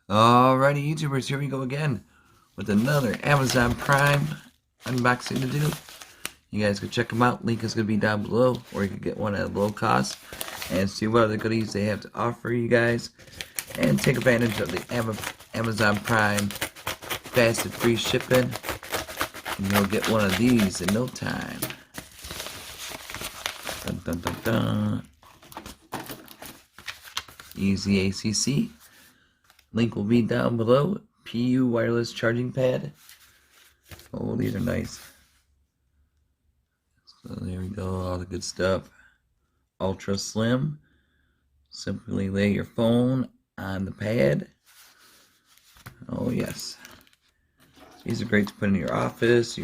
Alrighty, YouTubers, here we go again with another Amazon Prime unboxing to do. You guys can check them out. Link is going to be down below, or you can get one at low cost and see what other goodies they have to offer you guys. And take advantage of the Amazon Prime fast and free shipping. And you'll get one of these in no time. Dun, dun, dun, dun. EasyAcc. Link will be down below. PU wireless charging pad. Oh, these are nice. So there we go, all the good stuff. Ultra slim. Simply lay your phone on the pad. Oh yes. These are great to put in your office,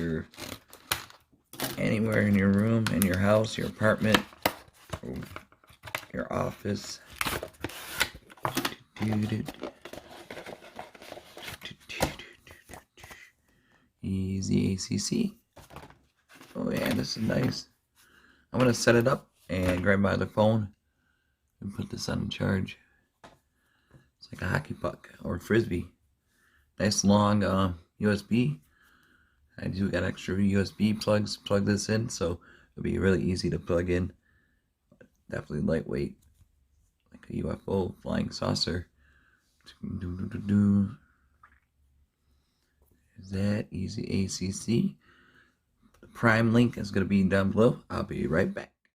anywhere in your room, in your house, your apartment, your office. EasyAcc. Oh yeah, this is nice. I'm gonna set it up and grab my other phone and put this on charge. It's like a hockey puck or a frisbee. Nice long USB. I do got extra USB plugs. Plug this in, so it'll be really easy to plug in. Definitely lightweight, like a UFO flying saucer. Is that EasyAcc? The Prime link is going to be down below. I'll be right back.